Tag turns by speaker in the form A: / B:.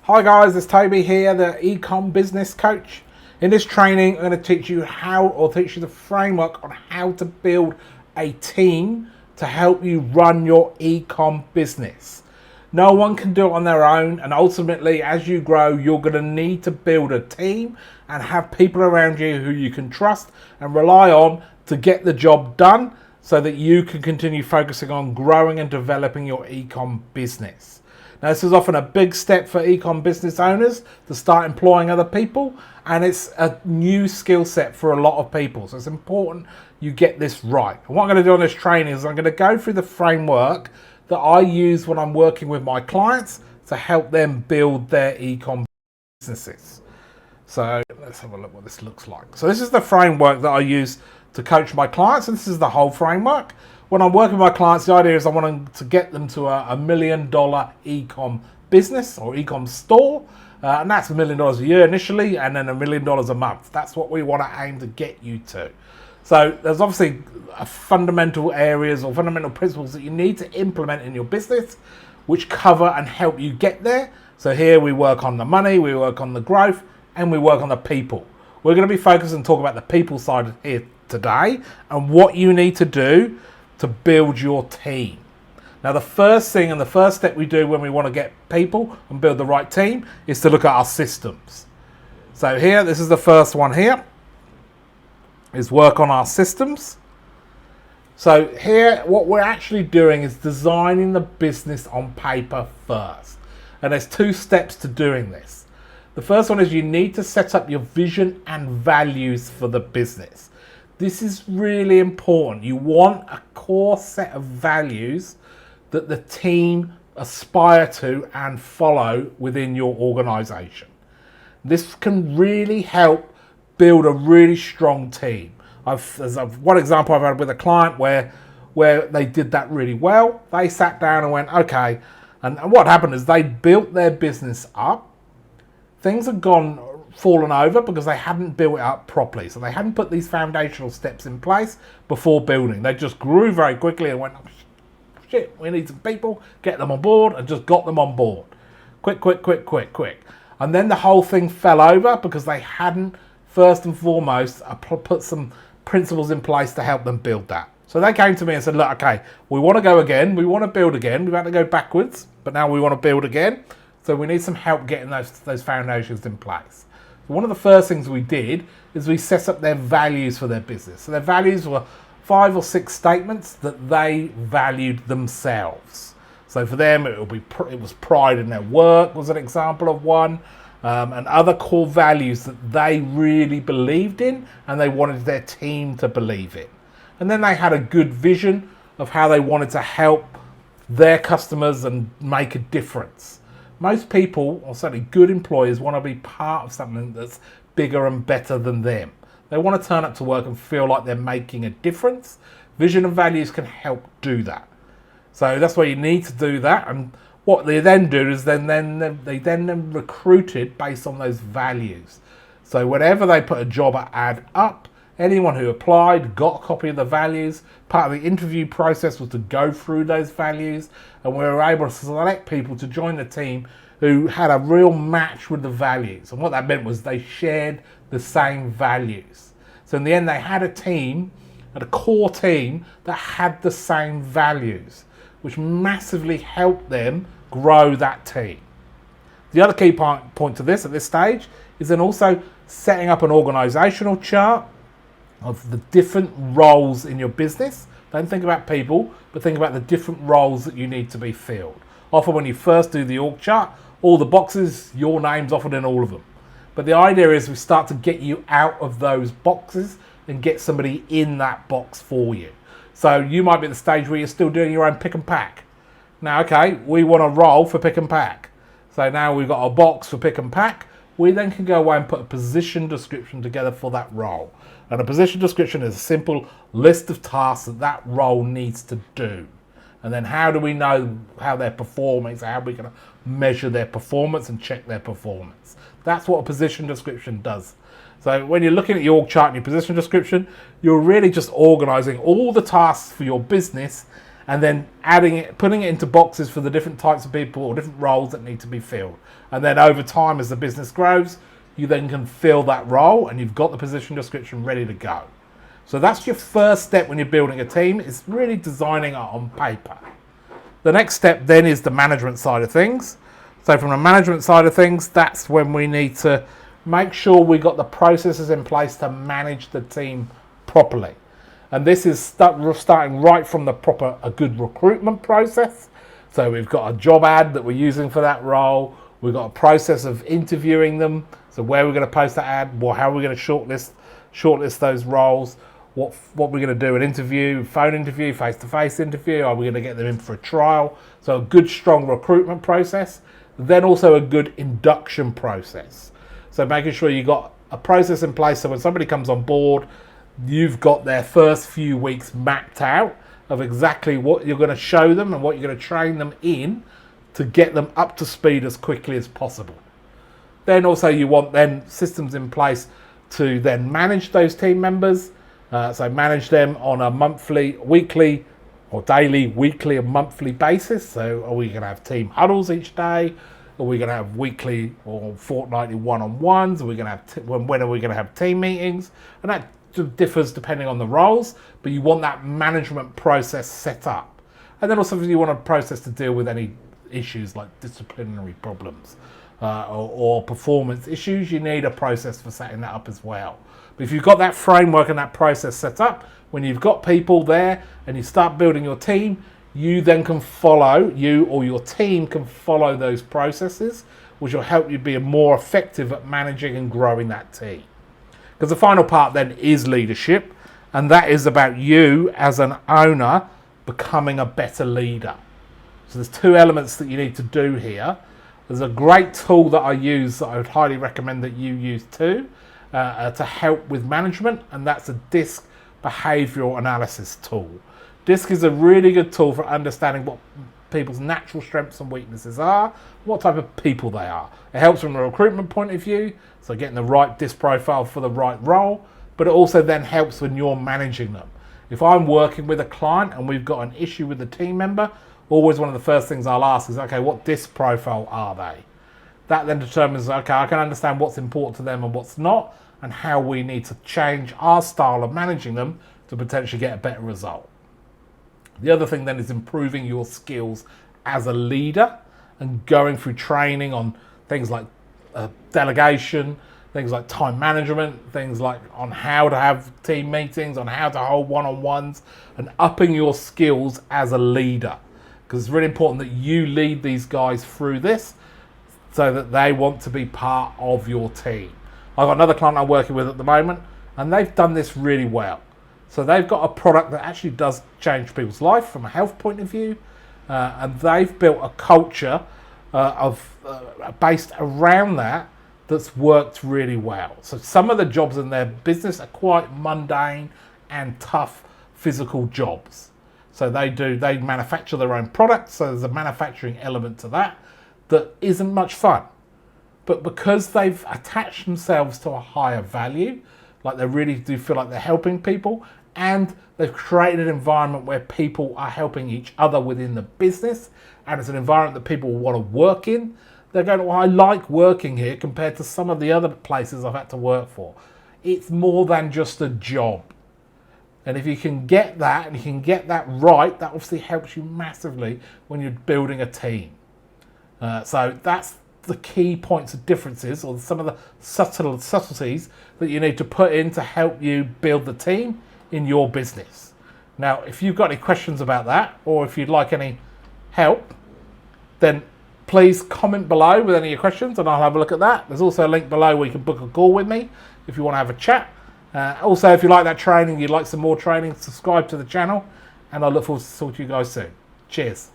A: Hi guys, it's Toby here, the Ecom Business Coach. In this training, I'm going to teach you the framework on how to build a team to help you run your ecom business. No one can do it on their own, and ultimately, as you grow, you're going to need to build a team and have people around you who you can trust and rely on to get the job done so that you can continue focusing on growing and developing your ecom business. Now, this is often a big step for ecom business owners to start employing other people, and it's a new skill set for a lot of people. So it's important you get this right. And what I'm going to do on this training is I'm going to go through the framework that I use when I'm working with my clients to help them build their ecom businesses. So let's have a look what this looks like. So this is the framework that I use to coach my clients, and this is the whole framework. When I'm working with my clients, the idea is I want them to get them to a $1 million ecom business or ecom store, and that's $1 million a year initially, and then $1 million a month. That's what we want to aim to get you to. So there's obviously fundamental areas or fundamental principles that you need to implement in your business, which cover and help you get there. So here we work on the money, we work on the growth, and we work on the people. We're going to be focused and talk about the people side here today and what you need to do to build your team. Now, the first thing and the first step we do when we want to get people and build the right team is to look at our systems. So here, this is the first one here, is work on our systems. So here, what we're actually doing is designing the business on paper first. And there's two steps to doing this. The first one is you need to set up your vision and values for the business. This is really important. You want a core set of values that the team aspire to and follow within your organization. This can really help build a really strong team. One example I've had with a client where they did that really well. They sat down and went, okay, and what happened is they built their business up. Things had fallen over because they hadn't built it up properly. So they hadn't put these foundational steps in place before building. They just grew very quickly and went, oh, shit, we need some people, get them on board, and just got them on board. Quick. And then the whole thing fell over because they hadn't, first and foremost, put some principles in place to help them build that. So they came to me and said, look, okay, we want to go again. We want to build again. We've had to go backwards, but now we want to build again. So we need some help getting those foundations in place. So one of the first things we did is we set up their values for their business. So their values were 5 or 6 statements that they valued themselves. So for them, it was pride in their work was an example of one, and other core values that they really believed in and they wanted their team to believe in. And then they had a good vision of how they wanted to help their customers and make a difference. Most people, or certainly good employers, want to be part of something that's bigger and better than them. They want to turn up to work and feel like they're making a difference. Vision and values can help do that. So that's why you need to do that. And what they then do is they then recruited based on those values. So whenever they put a job ad up, anyone who applied got a copy of the values. Part of the interview process was to go through those values, and we were able to select people to join the team who had a real match with the values. And what that meant was they shared the same values. So in the end, they had a core team that had the same values, which massively helped them grow that team. The other key point to this at this stage is then also setting up an organizational chart of the different roles in your business. Don't think about people, but think about the different roles that you need to be filled. Often when you first do the org chart, all the boxes, your name's often in all of them. But the idea is we start to get you out of those boxes and get somebody in that box for you. So you might be at the stage where you're still doing your own pick and pack. Now, okay, we want a role for pick and pack. So now we've got a box for pick and pack. We then can go away and put a position description together for that role. And a position description is a simple list of tasks that role needs to do. And then how do we know how they're performing? So how are we going to measure their performance and check their performance? That's what a position description does. So when you're looking at your org chart and your position description, you're really just organizing all the tasks for your business and then adding it, putting it into boxes for the different types of people or different roles that need to be filled. And then over time, as the business grows, you then can fill that role and you've got the position description ready to go. So that's your first step when you're building a team, is really designing it on paper. The next step then is the management side of things. So from the management side of things, that's when we need to make sure we got the processes in place to manage the team properly. And this is starting right from a good recruitment process. So we've got a job ad that we're using for that role. We've got a process of interviewing them. So where we're going to post that ad, well, how are we going to shortlist those roles? What we're going to do, an interview, phone interview, face-to-face interview, are we going to get them in for a trial? So a good, strong recruitment process. Then also a good induction process. So making sure you got a process in place so when somebody comes on board, you've got their first few weeks mapped out of exactly what you're going to show them and what you're going to train them in to get them up to speed as quickly as possible. Then also you want then systems in place to then manage those team members. So manage them on a monthly, weekly, or daily, weekly, and monthly basis. So are we going to have team huddles each day? Are we going to have weekly or fortnightly one-on-ones? Are we going to have when are we going to have team meetings? And that differs depending on the roles, but you want that management process set up. And then also you want a process to deal with any issues like disciplinary problems or performance issues. You need a process for setting that up as well. But if you've got that framework and that process set up, when you've got people there and you start building your team, you then can follow, you or your team can follow those processes, which will help you be more effective at managing and growing that team. Because the final part then is leadership, and that is about you as an owner becoming a better leader. So there's two elements that you need to do here. There's a great tool that I use that I would highly recommend that you use too, to help with management, and that's a DISC behavioural analysis tool. DISC is a really good tool for understanding what people's natural strengths and weaknesses are, what type of people they are. It helps from a recruitment point of view, so getting the right DISC profile for the right role, but it also then helps when you're managing them. If I'm working with a client and we've got an issue with a team member, always one of the first things I'll ask is, okay, what DISC profile are they? That then determines, okay, I can understand what's important to them and what's not, and how we need to change our style of managing them to potentially get a better result. The other thing then is improving your skills as a leader and going through training on things like delegation, things like time management, things like on how to have team meetings, on how to hold one-on-ones, and upping your skills as a leader. Because it's really important that you lead these guys through this so that they want to be part of your team. I've got another client I'm working with at the moment, and they've done this really well. So they've got a product that actually does change people's life from a health point of view, and they've built a culture based around that that's worked really well. So some of the jobs in their business are quite mundane and tough physical jobs. So they manufacture their own products, so there's a manufacturing element to that isn't much fun. But because they've attached themselves to a higher value, like they really do feel like they're helping people, and they've created an environment where people are helping each other within the business, and it's an environment that people want to work in, they're going, well, I like working here compared to some of the other places I've had to work for. It's more than just a job. And if you can get that, and you can get that right, that obviously helps you massively when you're building a team. So that's the key points of differences, or some of the subtleties that you need to put in to help you build the team in your business. Now, if you've got any questions about that, or if you'd like any help, then please comment below with any of your questions and I'll have a look at that. There's also a link below where you can book a call with me if you want to have a chat. Also, if you like that training, you'd like some more training, subscribe to the channel, and I look forward to talking to you guys soon. Cheers.